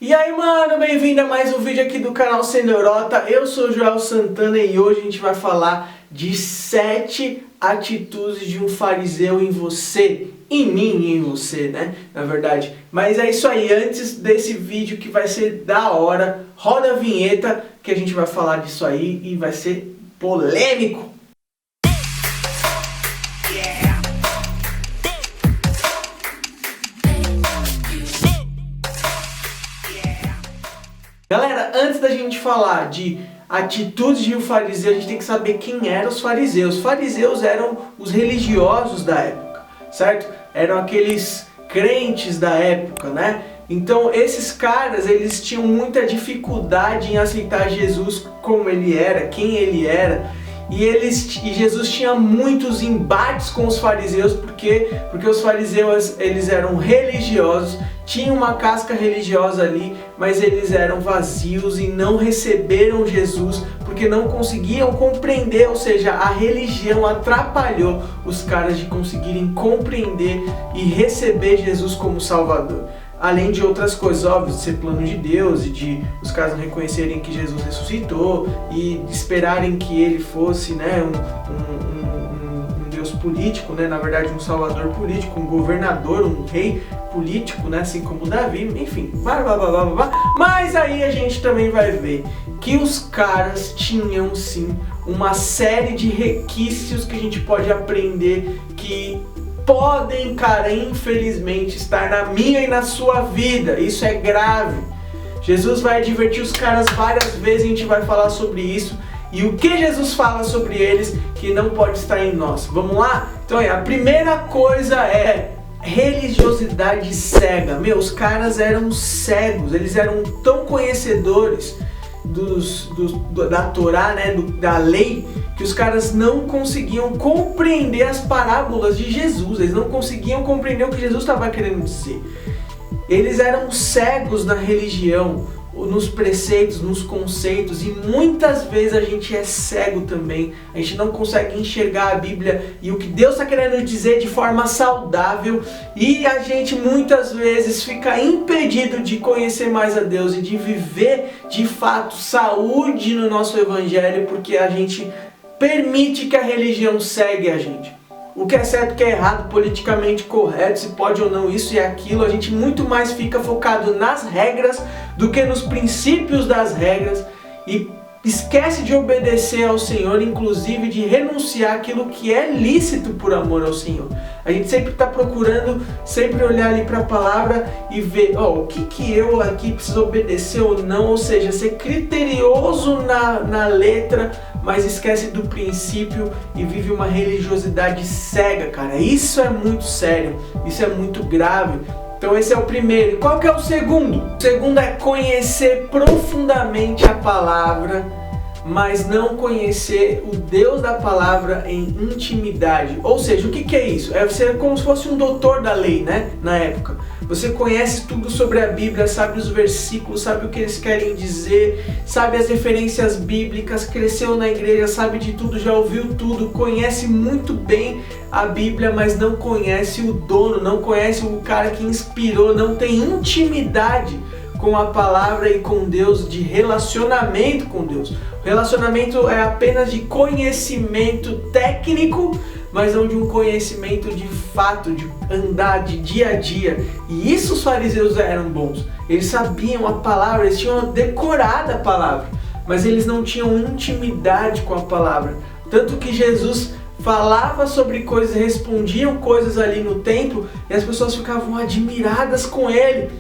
E aí, mano, bem-vindo a mais um vídeo aqui do canal Cenourota. Eu sou o Joel Santana e hoje a gente vai falar de 7 atitudes de um fariseu em você, em mim e em você, né? Na verdade. Mas é isso aí, antes desse vídeo que vai ser da hora, roda a vinheta que a gente vai falar disso aí e vai ser polêmico. Galera, antes da gente falar de atitudes de um fariseu, a gente tem que saber quem eram os fariseus. Os fariseus eram os religiosos da época, certo? Eram aqueles crentes da época, né? Então esses caras, eles tinham muita dificuldade em aceitar Jesus como ele era, quem ele era. E Jesus tinha muitos embates com os fariseus, porque os fariseus, eles eram religiosos, tinham uma casca religiosa ali, mas eles eram vazios e não receberam Jesus porque não conseguiam compreender, ou seja, a religião atrapalhou os caras de conseguirem compreender e receber Jesus como Salvador. Além de outras coisas, óbvio, de ser plano de Deus e de os caras não reconhecerem que Jesus ressuscitou e de esperarem que ele fosse, né, um Deus político, né, na verdade um salvador político, um governador, um rei político, né, assim como Davi, enfim, blá, blá, blá, blá, blá. Mas aí a gente também vai ver que os caras tinham sim uma série de requisitos que a gente pode aprender que podem, cara, infelizmente estar na minha e na sua vida. Isso é grave. Jesus vai advertir os caras várias vezes, a gente vai falar sobre isso. E o que Jesus fala sobre eles que não pode estar em nós. Vamos lá? Então a primeira coisa é religiosidade cega. Meu, os caras eram cegos, eles eram tão conhecedores da Torá, né, da lei, que os caras não conseguiam compreender as parábolas de Jesus, eles não conseguiam compreender o que Jesus estava querendo dizer. Eles eram cegos na religião, nos preceitos, nos conceitos, e muitas vezes a gente é cego também, a gente não consegue enxergar a Bíblia e o que Deus está querendo dizer de forma saudável, e a gente muitas vezes fica impedido de conhecer mais a Deus e de viver de fato saúde no nosso evangelho, porque a gente permite que a religião segue a gente. O que é certo, o que é errado, politicamente correto, se pode ou não isso e aquilo, a gente muito mais fica focado nas regras do que nos princípios das regras e esquece de obedecer ao Senhor, inclusive de renunciar aquilo que é lícito por amor ao Senhor. A gente sempre está procurando, sempre olhar ali para a palavra e ver o que eu aqui preciso obedecer ou não, ou seja, ser criterioso na letra, mas esquece do princípio e vive uma religiosidade cega, cara. Isso é muito sério, isso é muito grave. Então esse é o primeiro. Qual que é o segundo? O segundo é conhecer profundamente a palavra, mas não conhecer o Deus da palavra em intimidade. Ou seja, o que é isso? É ser como se fosse um doutor da lei, né? Na época. Você conhece tudo sobre a Bíblia, sabe os versículos, sabe o que eles querem dizer, sabe as referências bíblicas, cresceu na igreja, sabe de tudo, já ouviu tudo, conhece muito bem a Bíblia, mas não conhece o dono, não conhece o cara que inspirou, não tem intimidade com a palavra e com Deus, de relacionamento com Deus. O relacionamento é apenas de conhecimento técnico, mas não de um conhecimento de fato, de andar de dia a dia. E isso os fariseus eram bons. Eles sabiam a palavra, eles tinham decorado a palavra, mas eles não tinham intimidade com a palavra. Tanto que Jesus falava sobre coisas, respondiam coisas ali no templo, e as pessoas ficavam admiradas com ele.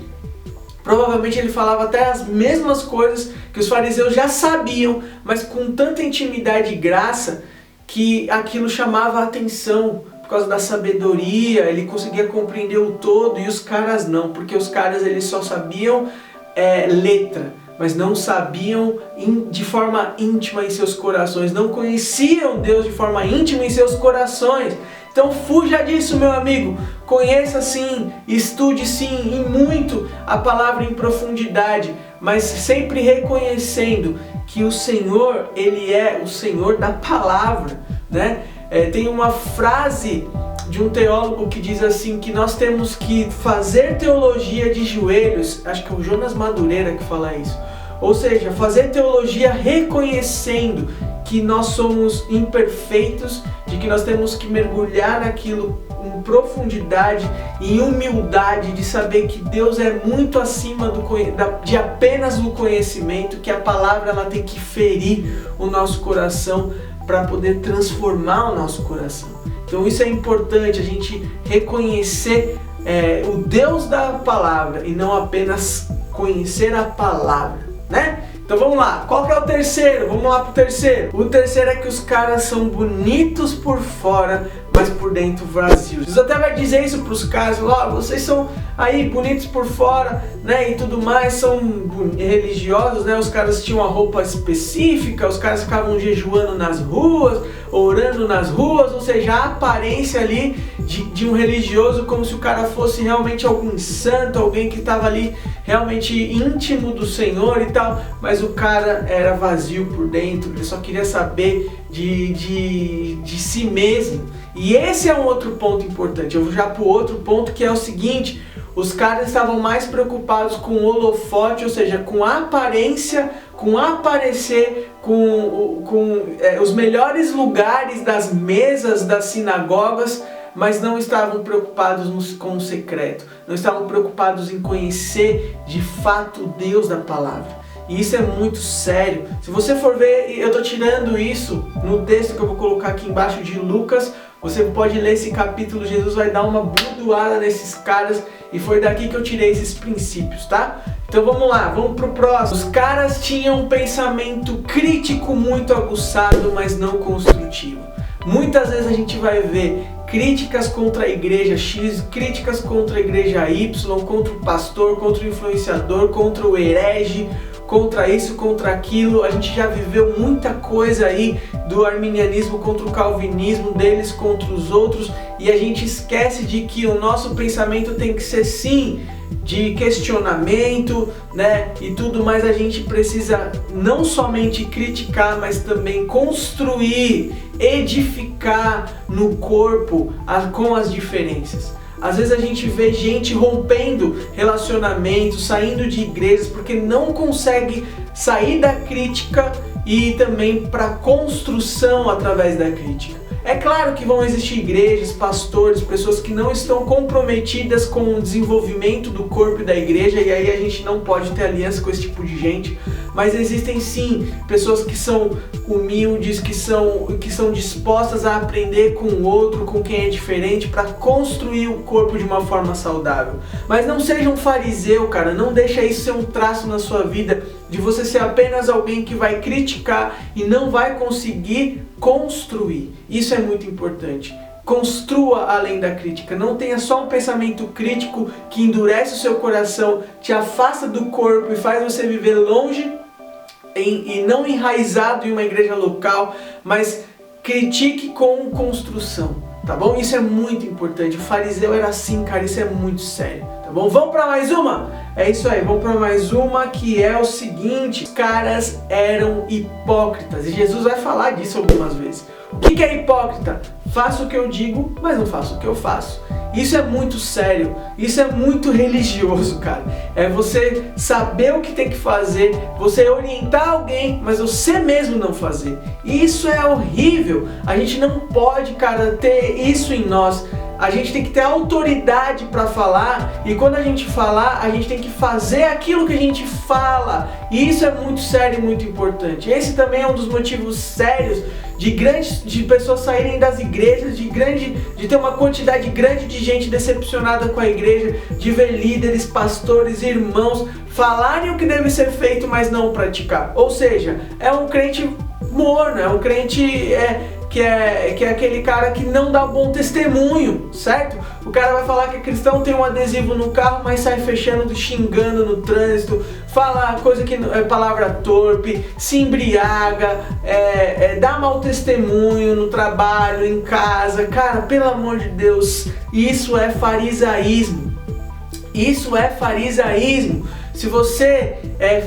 Provavelmente ele falava até as mesmas coisas que os fariseus já sabiam, mas com tanta intimidade e graça que aquilo chamava a atenção por causa da sabedoria, ele conseguia compreender o todo e os caras não, porque os caras eles só sabiam letra, mas não sabiam de forma íntima em seus corações, não conheciam Deus de forma íntima em seus corações. Então fuja disso, meu amigo, conheça sim, estude sim, e muito a palavra em profundidade, mas sempre reconhecendo que o Senhor, Ele é o Senhor da palavra, né? Tem uma frase de um teólogo que diz assim, que nós temos que fazer teologia de joelhos, acho que é o Jonas Madureira que fala isso, ou seja, fazer teologia reconhecendo que nós somos imperfeitos, de que nós temos que mergulhar naquilo em profundidade e em humildade, de saber que Deus é muito acima de apenas o conhecimento, que a palavra ela tem que ferir o nosso coração para poder transformar o nosso coração. Então isso é importante, a gente reconhecer o Deus da palavra e não apenas conhecer a palavra, né? Então vamos lá, qual que é o terceiro? Vamos lá pro terceiro. O terceiro é que os caras são bonitos por fora, mas por dentro vazios. Jesus até vai dizer isso pros caras, vocês são aí bonitos por fora, né, e tudo mais, são religiosos, né, os caras tinham uma roupa específica, os caras ficavam jejuando nas ruas, orando nas ruas, ou seja, a aparência ali de um religioso, como se o cara fosse realmente algum santo, alguém que estava ali realmente íntimo do Senhor e tal, mas o cara era vazio por dentro, ele só queria saber de si mesmo. E esse é um outro ponto importante. Eu vou já para o outro ponto, que é o seguinte: os caras estavam mais preocupados com o holofote, ou seja, com a aparência, com aparecer, com os melhores lugares das mesas das sinagogas, mas não estavam preocupados com o secreto, não estavam preocupados em conhecer de fato o Deus da palavra. E isso é muito sério. Se você for ver, eu estou tirando isso no texto que eu vou colocar aqui embaixo de Lucas. Você pode ler esse capítulo, Jesus vai dar uma bordoada nesses caras, e foi daqui que eu tirei esses princípios, tá? Então vamos lá, vamos pro próximo. Os caras tinham um pensamento crítico muito aguçado, mas não construtivo. Muitas vezes a gente vai ver críticas contra a igreja X, críticas contra a igreja Y, contra o pastor, contra o influenciador, contra o herege, contra isso, contra aquilo. A gente já viveu muita coisa aí do arminianismo contra o calvinismo, deles contra os outros, e a gente esquece de que o nosso pensamento tem que ser sim de questionamento, né, e tudo mais. A gente precisa não somente criticar, mas também construir, edificar no corpo com as diferenças. Às vezes a gente vê gente rompendo relacionamentos, saindo de igrejas, porque não consegue sair da crítica e também para construção através da crítica. É claro que vão existir igrejas, pastores, pessoas que não estão comprometidas com o desenvolvimento do corpo e da igreja, e aí a gente não pode ter aliança com esse tipo de gente, mas existem sim pessoas que são humildes, que são dispostas a aprender com o outro, com quem é diferente, para construir o corpo de uma forma saudável. Mas não seja um fariseu, cara, não deixa isso ser um traço na sua vida, de você ser apenas alguém que vai criticar e não vai conseguir construir. Isso é muito importante. Construa além da crítica. Não tenha só um pensamento crítico que endurece o seu coração, te afasta do corpo e faz você viver longe e não enraizado em uma igreja local, mas critique com construção, tá bom? Isso é muito importante. O fariseu era assim, cara, isso é muito sério, tá bom? Vamos para mais uma? É isso aí, vamos para mais uma, que é o seguinte: os caras eram hipócritas, e Jesus vai falar disso algumas vezes. O que é hipócrita? Faço o que eu digo, mas não faço o que eu faço. Isso é muito sério, isso é muito religioso, cara. É você saber o que tem que fazer, você orientar alguém, mas você mesmo não fazer. Isso é horrível. A gente não pode, cara, ter isso em nós. A gente tem que ter autoridade para falar, e quando a gente falar, a gente tem que fazer aquilo que a gente fala. E isso é muito sério e muito importante. Esse também é um dos motivos sérios de pessoas saírem das igrejas, de ter uma quantidade grande de gente decepcionada com a igreja, de ver líderes, pastores, irmãos falarem o que deve ser feito, mas não praticar. Ou seja, é um crente morno, é um crente que é aquele cara que não dá bom testemunho, certo? O cara vai falar que é cristão, tem um adesivo no carro, mas sai fechando, xingando no trânsito, fala coisa que é palavra torpe, se embriaga, dá mau testemunho no trabalho, em casa. Cara, pelo amor de Deus, isso é farisaísmo. Isso é farisaísmo. Se você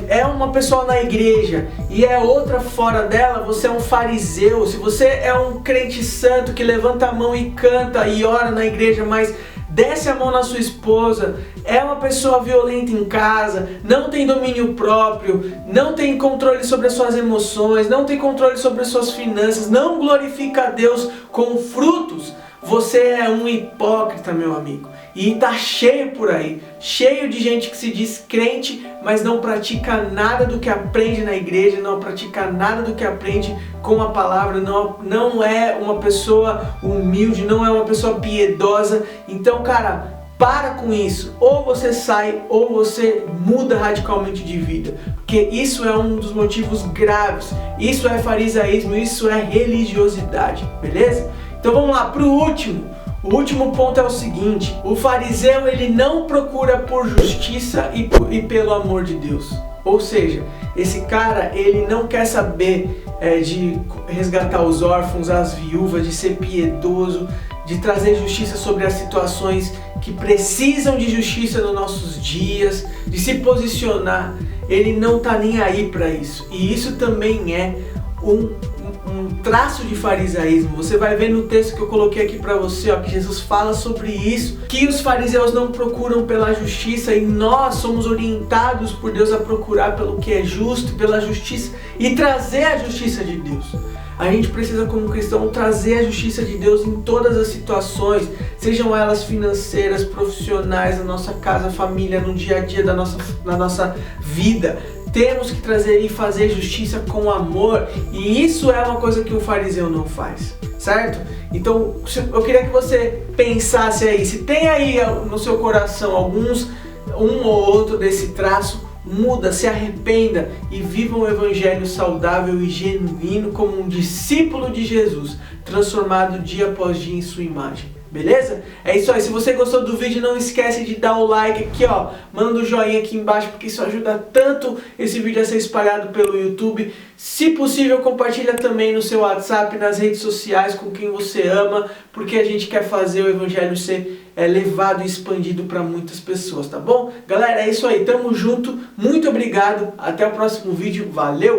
é uma pessoa na igreja e é outra fora dela, você é um fariseu. Se você é um crente santo que levanta a mão e canta e ora na igreja, mas desce a mão na sua esposa, é uma pessoa violenta em casa, não tem domínio próprio, não tem controle sobre as suas emoções, não tem controle sobre as suas finanças, não glorifica a Deus com frutos, você é um hipócrita, meu amigo. E tá cheio por aí, cheio de gente que se diz crente, mas não pratica nada do que aprende na igreja, não pratica nada do que aprende com a palavra, não é uma pessoa humilde, não é uma pessoa piedosa. Então, cara, para com isso. Ou você sai, ou você muda radicalmente de vida. Porque isso é um dos motivos graves. Isso é farisaísmo, isso é religiosidade, beleza? Então vamos lá pro último. O último ponto é o seguinte: o fariseu, ele não procura por justiça e pelo amor de Deus. Ou seja, esse cara, ele não quer saber de resgatar os órfãos, as viúvas, de ser piedoso, de trazer justiça sobre as situações que precisam de justiça nos nossos dias, de se posicionar. Ele não tá nem aí para isso. E isso também é um traço de farisaísmo. Você vai ver no texto que eu coloquei aqui para você, ó, que Jesus fala sobre isso, que os fariseus não procuram pela justiça e nós somos orientados por Deus a procurar pelo que é justo, pela justiça e trazer a justiça de Deus. A gente precisa, como cristão, trazer a justiça de Deus em todas as situações, sejam elas financeiras, profissionais, na nossa casa, família, no dia a dia da nossa vida. Temos que trazer e fazer justiça com amor, e isso é uma coisa que o fariseu não faz, certo? Então eu queria que você pensasse aí, se tem aí no seu coração um ou outro desse traço, muda, se arrependa e viva um evangelho saudável e genuíno como um discípulo de Jesus, transformado dia após dia em sua imagem. Beleza? É isso aí. Se você gostou do vídeo, não esquece de dar o like aqui, ó. Manda o joinha aqui embaixo, porque isso ajuda tanto esse vídeo a ser espalhado pelo YouTube. Se possível, compartilha também no seu WhatsApp, nas redes sociais, com quem você ama, porque a gente quer fazer o evangelho ser levado e expandido para muitas pessoas, tá bom? Galera, é isso aí. Tamo junto. Muito obrigado. Até o próximo vídeo. Valeu!